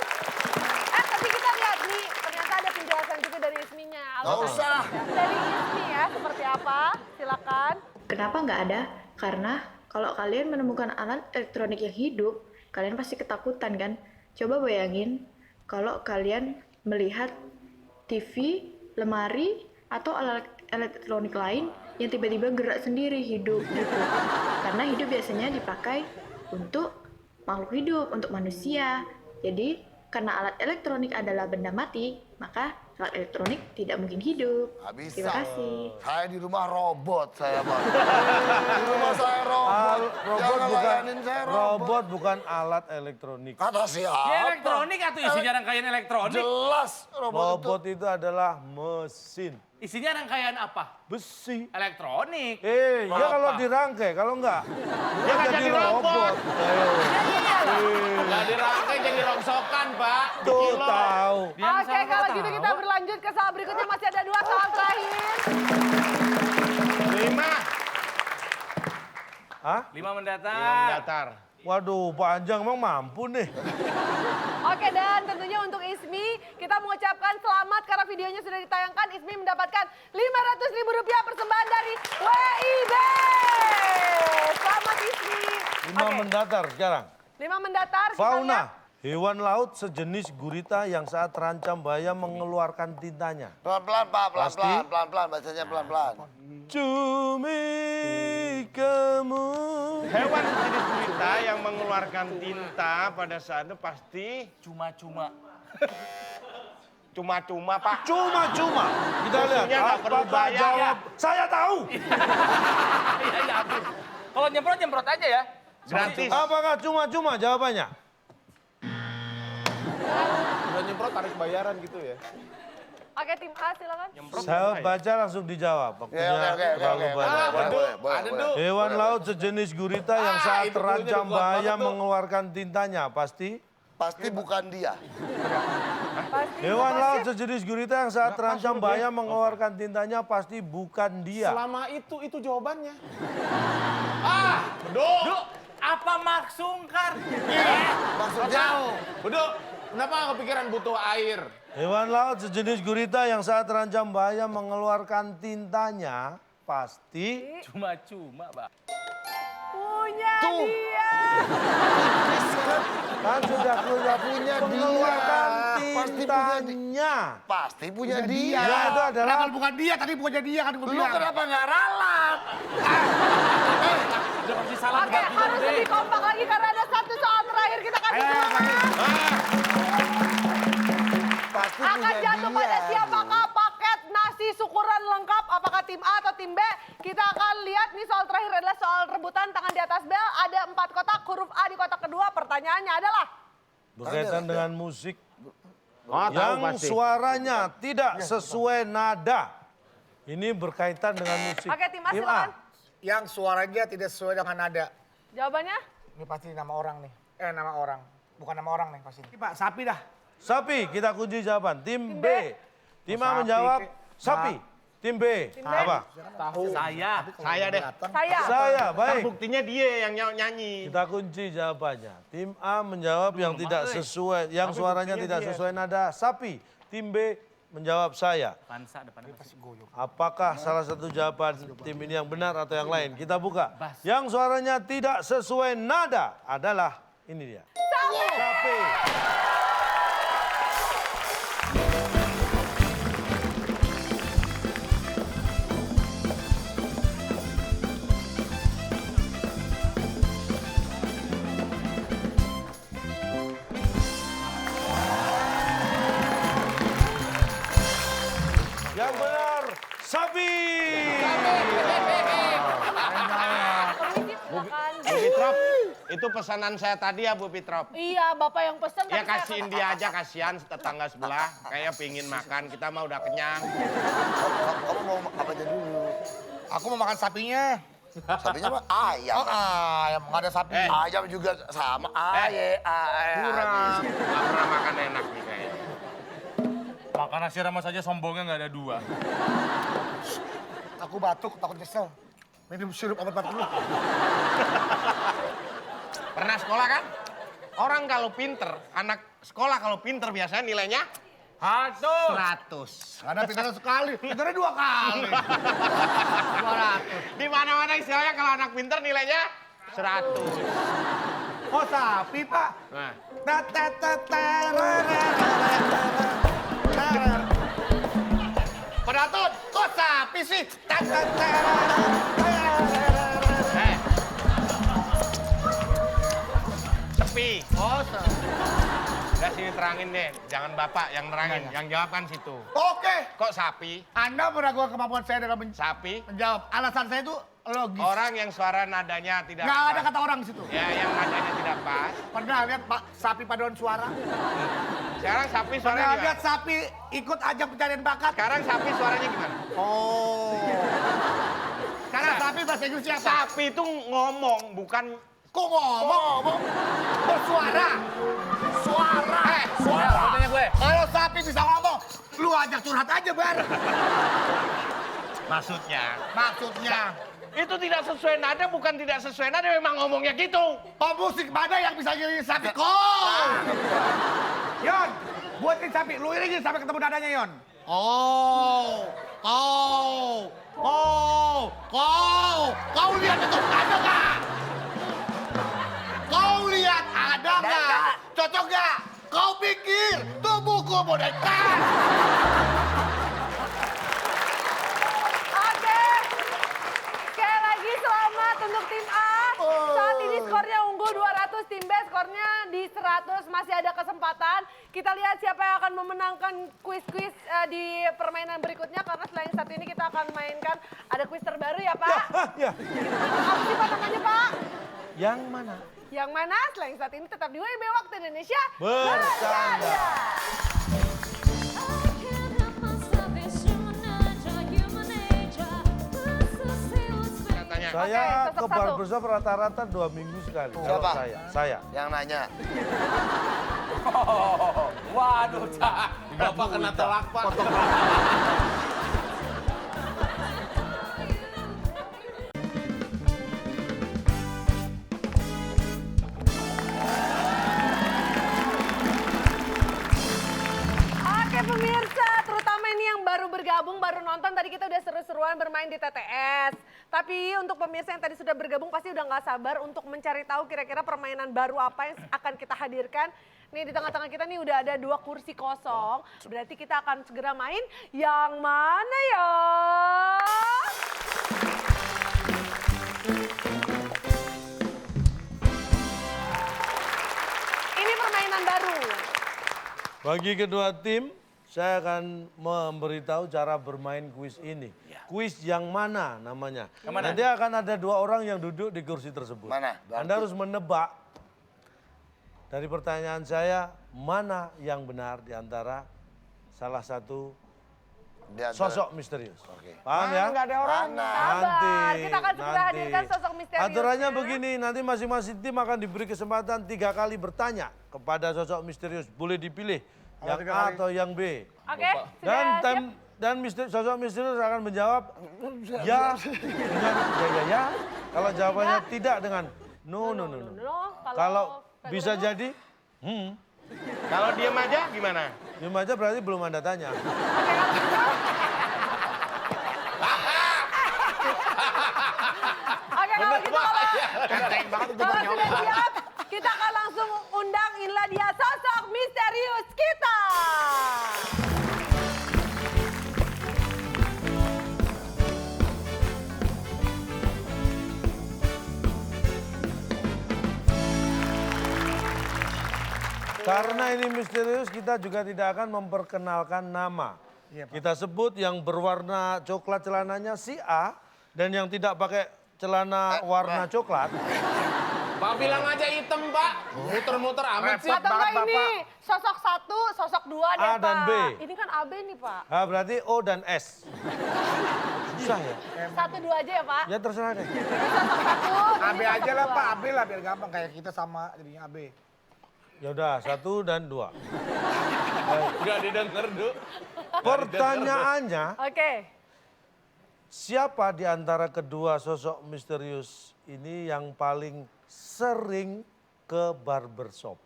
Tapi kita lihat nih, ternyata ada penjelasan juga dari Isminya. Nggak usah. Dari Ismi ya, seperti apa? Silakan. Kenapa nggak ada? Karena kalau kalian menemukan alat elektronik yang hidup, kalian pasti ketakutan kan? Coba bayangin kalau kalian melihat TV, lemari, atau alat elektronik lain yang tiba-tiba gerak sendiri hidup gitu. Karena hidup biasanya dipakai untuk makhluk hidup, untuk manusia. Jadi karena alat elektronik adalah benda mati, maka alat elektronik tidak mungkin hidup. Nggak bisa. Terima kasih. Saya di rumah robot saya, Bang. Di rumah saya robot. Jangan layanin saya Robot bukan alat elektronik. Kata siapa? Ya elektronik atau isinya rangkaian elektronik? Jelas robot, Robot itu adalah mesin. Isinya rangkaian apa? Besi. Elektronik. Ya kalau dirangkai, kalau enggak, dia nggak jadi jadi robot. Gak dirangkai jadi rongsokan, Pak. Tuh tahu. Oke, kalau gitu kita berlanjut ke soal berikutnya. Masih ada 2 soal terakhir. 5. Hah? 5 mendatar. Datar. Waduh, panjang emang mampu nih. Oke, dan tentunya untuk Ismi, kita mengucapkan selamat karena videonya videonya sudah ditayangkan, Ismi mendapatkan Rp500.000 persembahan dari WIB. Selamat Ismi. 5 mendatar sekarang. 5 mendatar. kita Fauna, lihat. hewan laut sejenis gurita yang saat terancam bahaya mengeluarkan tintanya. Pelan-pelan, Pak. Pasti? Pelan-pelan, pelan-pelan. Bacanya pelan-pelan. Cumi kamu. Hewan sejenis gurita yang mengeluarkan tinta pada saat itu pasti Cuma-cuma. cuma-cuma, Pak. Cuma-cuma. Kita lihat Maksudnya nggak perlu apakah bayar. jawab. Saya tahu. Iya, iya, habis. Kalau nyemprot aja ya. Gratis. Apakah cuma-cuma jawabannya? Udah nyemprot tarik bayaran gitu ya. Oke, tim A silakan. Saya baca langsung dijawab. Oke, Waktunya oke. terlalu banyak. Boleh. Hewan laut sejenis gurita yang saat itu dulunya terancam udah kuat bahaya banget tuh. mengeluarkan tintanya. Pasti? Pasti bukan dia. Hewan laut sejenis gurita yang saat terancam bahaya mengeluarkan tintanya pasti bukan dia. Selama itu jawabannya. Duk, apa maksungkar? Maksudnya, Beduk, kenapa nggak kepikiran butuh air? Hewan laut sejenis gurita yang saat terancam bahaya mengeluarkan tintanya pasti Cuma-cuma, Pak. Punya Tuh. dia. kan sudah keluar punya dia. mengeluarkan Pasti punya dia. tintanya. Pasti punya dia. Ya itu adalah Kenapa bukan dia? Tadi punya dia kan gue Lu bilang. kenapa nggak ralat? Udah pasti salah Oke, harus lebih kompak lagi karena ada satu soal terakhir. Kita kasih semangat. Pasti Akan punya jatuh dia. pada siapakah paket nasi syukuran lengkap? Apakah tim A atau tim B? Kita akan lihat nih soal terakhir adalah soal rebutan tangan di atas bel. Ada 4 kotak, huruf A di kotak kedua. Pertanyaannya adalah berkaitan dengan musik Oh, tahu yang pasti. suaranya tidak sesuai nada. Ini berkaitan dengan musik. Oke, tim A silakan. Yang suaranya tidak sesuai dengan nada. Jawabannya? Ini pasti nama orang nih. Nama orang. Bukan nama orang nih pasti. Ini Pak, sapi dah. Sapi, kita kunci jawaban. Tim B. Tim A Sapi, menjawab ke- sapi. Tim B. Tim B. Apa? Saya deh. Saya. Saya, Kan baik. buktinya dia yang nyanyi. Kita kunci jawabannya. Tim A menjawab yang tidak sesuai, yang suaranya tidak sesuai nada. Sapi. Tim B menjawab saya. Apakah salah satu jawaban tim ini yang benar atau yang lain? Kita buka. Yang suaranya tidak sesuai nada adalah ini dia. Sapi. Yang benar, sapi. Permisi, silakan. Bu Fitrop, itu pesanan saya tadi ya Bu Fitrop. Iya, Bapak yang pesen. Ya tapi saya kasihin dia aja, kasihan tetangga sebelah. Kayak pingin makan, kita mah udah kenyang. Kamu mau apa aja dulu? Aku mau makan sapinya. Sapinya apa? Ayam. Ayam, nggak ada sapi. Ayam juga sama. Ayam. Kurang. Gak pernah makan enak nih kayaknya. Makan nasi rames saja sombongnya nggak ada 2. Aku batuk, takut nyesel. Minum sirup obat batuk dulu. Pernah sekolah kan? Orang kalau pinter, anak sekolah kalau pinter biasanya nilainya 100. Nggak ada pintarnya sekali, pintarnya 2 kali. 200. Di mana-mana istilahnya kalau anak pinter nilainya 100. Oh sapi Pak. Nah, Penonton, kok sapi sih? eh. Sepi. Oh, Udah sini terangin deh, jangan bapak yang nerangin, yang jawab kan situ. oke. Kok sapi? Anda meragukan kemampuan saya dalam Sapi, menjawab. Alasan saya itu logis. orang yang suara nadanya tidak Nggak ada pas. kata orang di situ. Ya, yang nadanya tidak pas. Pernah lihat Pak sapi paduan suara? Sekarang sapi suaranya Pernah gimana? lihat sapi ikut ajang pencarian bakat? Sekarang sapi suaranya gimana? Oh. Sekarang sapi bahasa Inggrisnya apa? Sapi itu ngomong, bukan Kok ngomong? Bersuara. Suara. Suara. Tanya gue. Kalau sapi bisa ngomong, lu ajak curhat aja bareng. maksudnya. Maksudnya. Itu tidak sesuai nada, bukan tidak sesuai nada, memang ngomongnya gitu. Oh musik mana yang bisa ngiringin sapi? Kok? Yon, buatin sapi. Lu iringin sampai ketemu nadanya Yon. Kau lihat itu, ada nggak? Kau lihat ada nggak? Cocok nggak? Kau pikir tubuhku boneka? Oke. Sekali lagi selamat untuk tim A. Saat ini skornya unggul 200, tim B skornya di 100. Masih ada kesempatan. Kita lihat siapa yang akan memenangkan kuis-kuis di permainan berikutnya. Karena selain satu ini kita akan mainkan, ada kuis terbaru ya Pak. Ya, Apa sih Pak namanya Pak? yang mana? Yang mana selain saat ini tetap di WIB Waktu Indonesia Bercanda. Katanya. Saya Oke, ke sosok satu. barbershop rata-rata 2 minggu sekali. Kalau Siapa? Saya. Yang nanya. Waduh, Cak. Bapak kena telak, Pak. Oke pemirsa, terutama ini yang baru bergabung, baru nonton, tadi kita udah seru-seruan bermain di TTS. Tapi untuk pemirsa yang tadi sudah bergabung pasti udah nggak sabar untuk mencari tahu kira-kira permainan baru apa yang akan kita hadirkan. Nih di tengah-tengah kita nih udah ada 2 kursi kosong, berarti kita akan segera main yang mana ya? Ini permainan baru. Bagi kedua tim, saya akan memberitahu cara bermain kuis ini. Kuis yang mana namanya? Nanti akan ada 2 orang yang duduk di kursi tersebut. Mana? Anda harus menebak dari pertanyaan saya, mana yang benar di antara salah satu Di antara- sosok misterius. Oke. Paham ya? Nggak ada orang. Sabar, kita akan segera hadirkan sosok misterius. Aturannya begini, nanti masing-masing tim akan diberi kesempatan 3 kali bertanya kepada sosok misterius. Boleh dipilih yang 3 A kali? atau yang B. Oke, Dan sudah siap? sosok misterius akan menjawab ya dengan ya. Kalau jawabannya tidak dengan no. No, Kalau bisa jadi Kalau diem aja gimana? diam aja berarti belum Anda tanya. Oke, kalau gitu Kenteng banget itu kalau bang sudah siap, kita akan langsung undang inilah dia sosok misterius kita. Karena ini misterius, kita juga tidak akan memperkenalkan nama. Kita sebut yang berwarna coklat celananya si A, dan yang tidak pakai celana warna coklat. Pak bilang aja hitam, Pak. Muter-muter amat sih. Atau enggak ini sosok 1, sosok 2 deh A Pak. dan B. Ini kan AB nih Pak. Ah, berarti O dan S. Susah ya? 1, 2 aja ya Pak. Ya terserah deh. Ini sosok 1. AB aja lah Pak, AB lah biar gampang kayak kita sama jadinya AB. Ya udah, 1 dan 2. Udah didengar, Du. Pertanyaannya, Oke. siapa di antara kedua sosok misterius ini yang paling sering ke barbershop?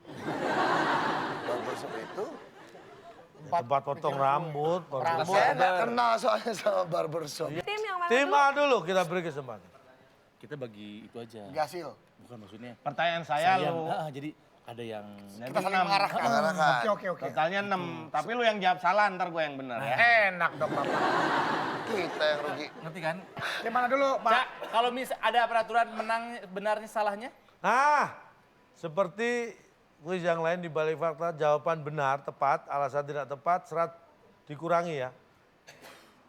Barbershop itu Tempat potong rambut. barbershop. saya nggak kenal soalnya sama barbershop. Tim yang mana Tim dulu? A dulu kita beri kesempatan. Kita bagi itu aja. Gasil. Bukan maksudnya. Pertanyaan saya Yang, lu. jadi ada yang Nanti 6. Mengarahkan. Oke. Totalnya 6. Tapi lu yang jawab salah, ntar gue yang benar ya. Enak dong Bapak. Kita yang rugi. ngerti kan? Yang mana dulu Pak? Cak, kalau ada peraturan menang benarnya salahnya? Nah, seperti kuis yang lain di balik fakta, jawaban benar, tepat, alasan tidak tepat, serat dikurangi ya.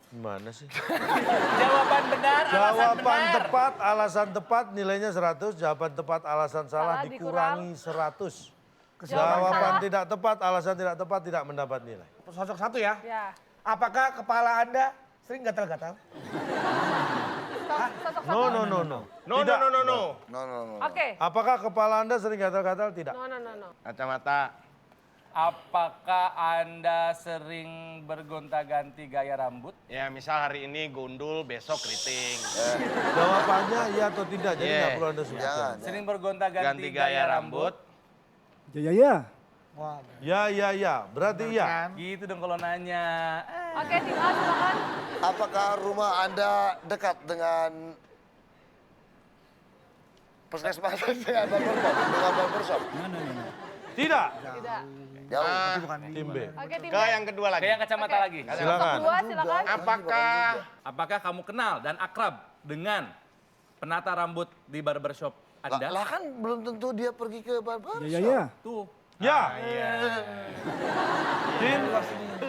Gimana sih? Jawaban benar, alasan Jawaban benar. tepat, alasan tepat nilainya 100, jawaban tepat, alasan salah Salah dikurangi 100. Jawaban Jawaban salah. tidak tepat, alasan tidak tepat tidak mendapat nilai. Sosok 1 ya. Ya. Apakah kepala Anda sering gatal-gatal? Sosok 1. No. Tidak. No. Oke. Apakah kepala Anda sering gatal-gatal? Tidak. No. Kacamata. Apakah Anda sering bergonta-ganti gaya rambut? Ya misal hari ini gundul, besok keriting. Jawabannya iya atau tidak, jadi Iya. nggak perlu Anda sebutkan. Jangan. Sering bergonta-ganti Ganti gaya rambut. Ya. Ya. Berarti ya. Gitu dong kalau nanya. Oke, tim A silakan. Apakah rumah Anda dekat dengan puskesmas dengan barbershop? Tidak. Tidak. Jauh. Tim B. Oke, tim B. Ke yang kedua lagi. Kayak yang kacamata Oke. lagi. Silakan. Dua silakan. Apakah kamu kenal dan akrab dengan penata rambut di barbershop Anda? Lah kan belum tentu dia pergi ke barbershop. Tuh. Ya. Tim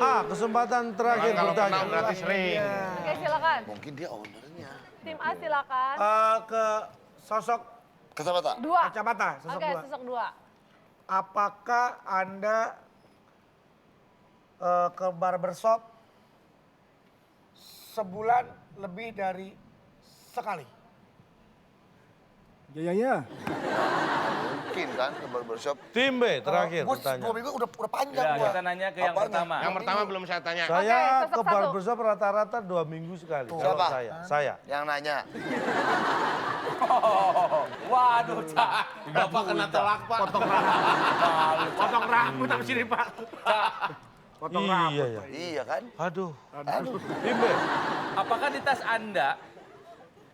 A, kesempatan terakhir Kalau kenal bertanya. berarti sering. Oke, silakan. Mungkin dia ownernya. Tim A silakan. Ke sosok Kacamata. Dua. kacamata, sosok Oke, dua. sosok dua. Apakah Anda ke barbershop sebulan lebih dari sekali? Mungkin kan ke barbershop. Tim B, terakhir Gua bertanya. 2 minggu udah panjang Ya, gua. kita nanya ke yang Apanya? pertama. Yang pertama belum saya tanya. Saya Oke, sosok ke satu. barbershop rata-rata 2 minggu sekali. Kalau Siapa? saya. Yang nanya. Waduh, Cak. Bapak kena telak, Pak. Potong rambut apa sini, Pak? Potong rambut. Iya ya. Iya kan? Aduh. Aduh. Tim B. Apakah di tas Anda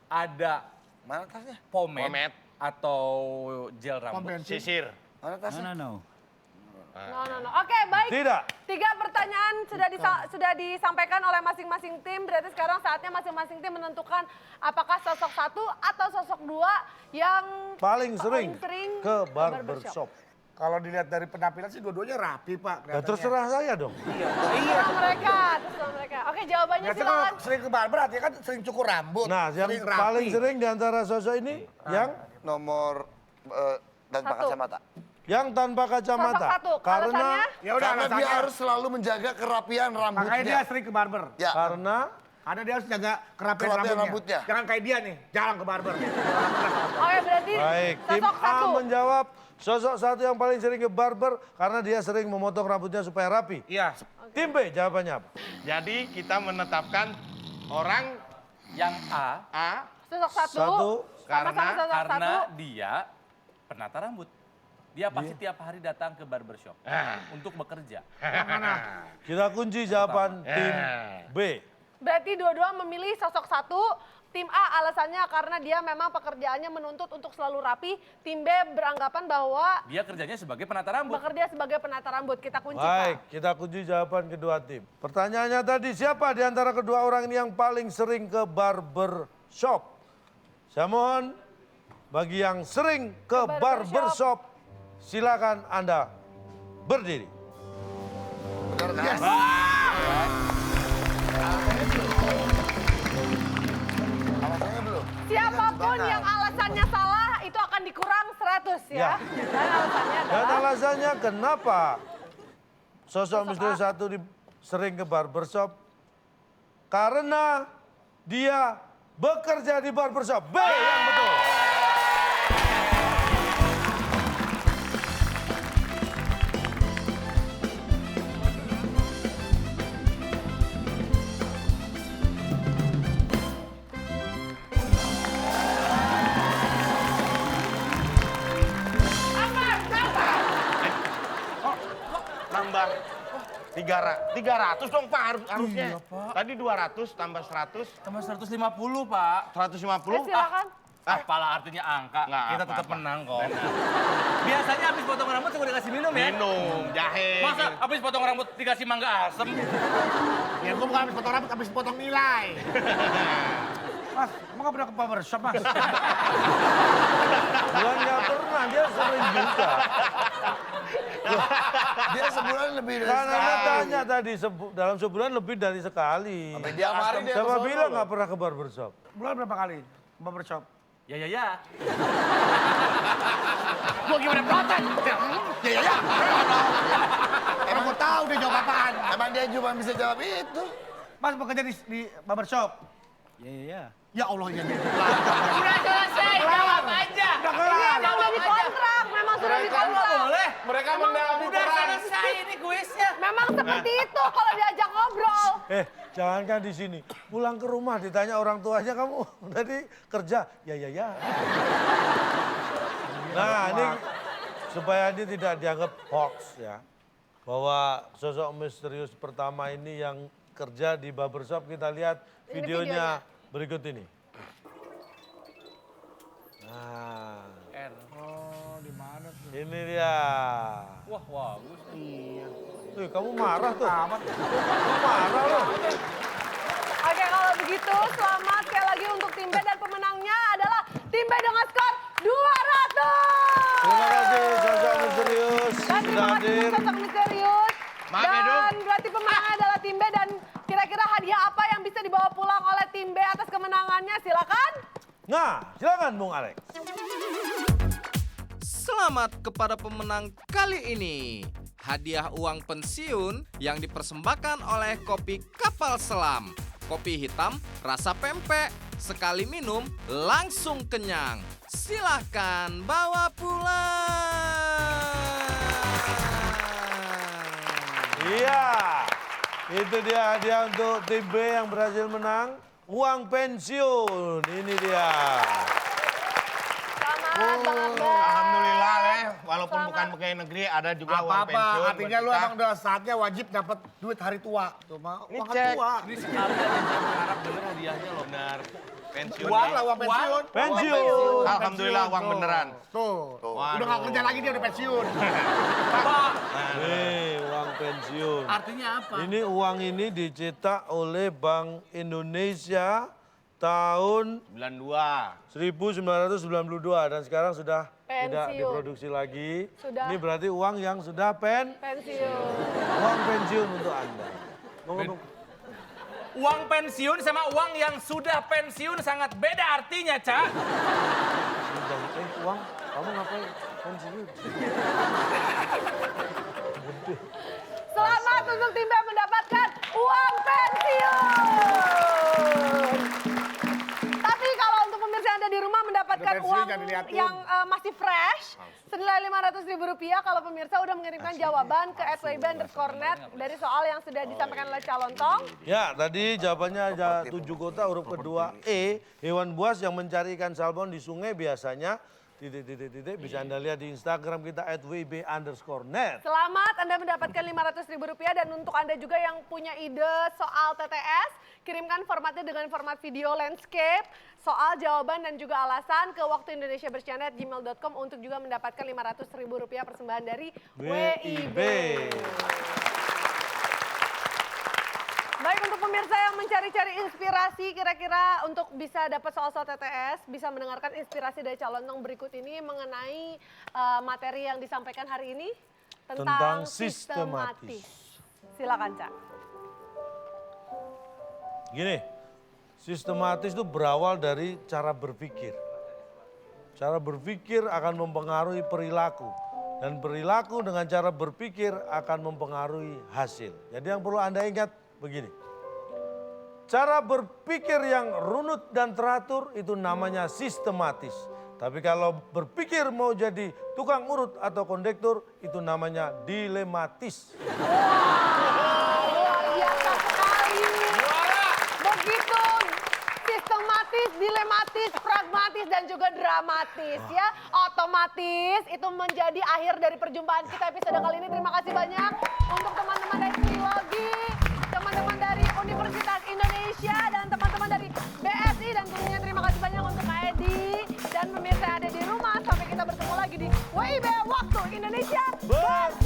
ada Mana tasnya? pomade atau gel rambut? Sisir. Mana tasnya? No. Oke, baik. Tidak. 3 pertanyaan sudah disampaikan oleh masing-masing tim. Berarti sekarang saatnya masing-masing tim menentukan apakah sosok 1 atau sosok 2 yang Paling sering ke barbershop. barbershop. Kalau dilihat dari penampilan sih dua-duanya rapi, Pak. Ya terserah saya dong. Terserah mereka. Oke, jawabannya Biasanya kalau silakan. sering ke barber artinya kan sering cukur rambut. Nah, yang sering rapi. paling sering di antara sosok ini yang Nomor tanpa Satu. kacamata. tanpa kacamata. Sosok 1. Karena Ya udah, Karena dia alasannya. harus selalu menjaga kerapian Makanya dia rambutnya. sering ke barber. Ya. karena Karena dia harus jaga kerapian Kerapian rambutnya. rambutnya. Jangan kayak dia nih, jarang ke barber. Oke, berarti baik, tim sosok A 1. menjawab sosok 1 yang paling sering ke barber karena dia sering memotong rambutnya supaya rapi. Iya. Tim B jawabannya apa? Jadi kita menetapkan orang Yang A, A Sosok 1. Satu, Sama-sama sosok karena 1. dia penata rambut. Dia pasti tiap hari datang ke barbershop untuk bekerja. Kita kunci jawaban tim B. Berarti dua-dua memilih sosok 1. Tim A alasannya karena dia memang pekerjaannya menuntut untuk selalu rapi. Tim B beranggapan bahwa Dia kerjanya sebagai penata rambut. bekerja sebagai penata rambut. Kita kunci, Baik, Pak. kita kunci jawaban kedua tim. Pertanyaannya tadi, siapa di antara kedua orang ini yang paling sering ke barber shop? Saya mohon, bagi yang sering ke barber shop, silakan Anda berdiri. Benar kan? Alasannya belum. Siapapun yang alasannya salah itu akan dikurang 100 ya. Ya. Dan alasannya Dan adalah alasannya kenapa sosok misterius 1 sering ke barbershop? Karena dia bekerja di barbershop. B yang betul. nambah 300 dong Pak harusnya. Tadi 200 tambah 100, Tambah 150, Pak. 150. silakan. Apalah artinya angka. Nggak Kita tetap apa-apa. menang kok. Biasanya habis potong rambut cuma dikasih minum ya. Minum, jahe. Masa habis potong rambut dikasih mangga asem? Ya gue bukan habis potong rambut, habis potong nilai. Mas, emang gak pernah ke barbershop, Mas? Bukan nggak pernah, dia sering juga. Dia sebulan lebih dari Kan Anda sekali. tanya tadi, dalam sebulan lebih dari sekali. Tiap hari dia Siapa ke sono bilang loh. nggak pernah ke barbershop? Bulan berapa kali ke barbershop? Ya. Gue gimana protes? Ya. Emang gue tahu dia jawab apaan. Emang dia cuma bisa jawab itu. Mas bekerja di barbershop? Ya. Ya Allah, ya. Udah selesai, jawab aja. Udah kelar. Memang sudah dikontrak, memang sudah dikontrak. Boleh. Mereka mendalami Udah peran. selesai ini kuisnya. Memang seperti itu kalau diajak ngobrol. Jangankan di sini, pulang ke rumah ditanya orang tuanya kamu tadi kerja, ya. Nah ini supaya ini tidak dianggap hoax ya. Bahwa sosok misterius pertama ini yang kerja di barbershop, kita lihat Ini videonya berikut ini. Nah, Oh, di mana tuh? ini dia. Wah, bagus. Wih, kamu marah tuh. Kamu marah loh. Oke, kalau begitu selamat sekali lagi untuk tim B dan pemenangnya adalah tim B dengan skor 200. Terima kasih sosok misterius Dan sudah terima kasih hadir. untuk sosok misterius. Maaf ya, Dok. Dan berarti pemenangnya adalah tim B dan kira-kira hadiah apa yang bisa dibawa pulang oleh tim B atas kemenangannya? Silakan. Nah, silakan Bung Alex. Selamat kepada pemenang kali ini. Hadiah uang pensiun yang dipersembahkan oleh kopi Kapal Selam. Kopi hitam rasa pempek, sekali minum langsung kenyang. Silahkan bawa pulang. Iya, itu dia hadiah untuk tim B yang berhasil menang. Uang pensiun, ini dia. Selamat Bang Akbar. Alhamdulillah ya, walaupun Selamat. bukan pegawai negeri ada juga uang Apa-apa, pensiun. artinya buat lu kita. emang udah saatnya wajib dapat duit hari tua. Tuh, mah Ini uang cek. tua. Ini sekali aja saya berharap bener hadiahnya loh. Benar. Pensiun. Uang ya. lah, uang pensiun. Pensiun. Alhamdulillah uang Tuh. beneran. Tuh, udah gak kerja lagi dia udah pensiun. Nih, uang pensiun. Artinya apa? Ini uang ini dicetak oleh Bank Indonesia tahun 92. 1992 dan sekarang sudah tidak Pensiun. diproduksi lagi. Sudah. Ini berarti uang yang sudah Pensiun. uang pensiun untuk Anda. Ngomong. Uang pensiun sama uang yang sudah pensiun sangat beda artinya, Cak. Uang, kamu ngapain pensiun? Selamat untuk tim B mendapatkan uang pensiun. Tapi kalau untuk pemirsa yang ada di rumah mendapatkan Udah pensiun, uang jangan diliatin. yang masih fresh, senilai Rp500.000 kalau pemirsa udah mengirimkan jawaban ke @wyb_net dari soal yang sudah disampaikan oleh calon tong. Ya, tadi jawabannya ada 7 kota, huruf kedua E. Hewan buas yang mencari ikan salmon di sungai biasanya titik bisa Anda lihat di Instagram kita @wyb_net. Selamat, Anda mendapatkan Rp500.000 dan untuk Anda juga yang punya ide soal TTS, kirimkan formatnya dengan format video landscape, soal, jawaban dan juga alasan ke waktuindonesiabercanda@gmail.com untuk juga mendapatkan Rp500.000 persembahan dari WIB. Baik, untuk pemirsa yang mencari-cari inspirasi kira-kira untuk bisa dapat soal-soal TTS, bisa mendengarkan inspirasi dari calon tong berikut ini mengenai materi yang disampaikan hari ini Tentang sistematis. sistematis. Silakan, Cak. Gini, sistematis itu berawal dari cara berpikir. Cara berpikir akan mempengaruhi perilaku. Dan perilaku dengan cara berpikir akan mempengaruhi hasil. Jadi yang perlu Anda ingat begini. Cara berpikir yang runut dan teratur itu namanya sistematis. Tapi kalau berpikir mau jadi tukang urut atau kondektur itu namanya dilematis. Luar biasa sekali. Begitu sistematis, dilematis, pragmatis dan juga dramatis ya. Otomatis itu menjadi akhir dari perjumpaan kita episode kali ini. Terima kasih banyak untuk teman-teman dari Trilogi, teman-teman dari Universitas Indonesia dan teman-teman dari BSI dan tentunya terima kasih banyak untuk Kak Edi dan pemirsa yang ada di rumah. Sampai kita bertemu lagi di WIB Waktu Indonesia Bersama.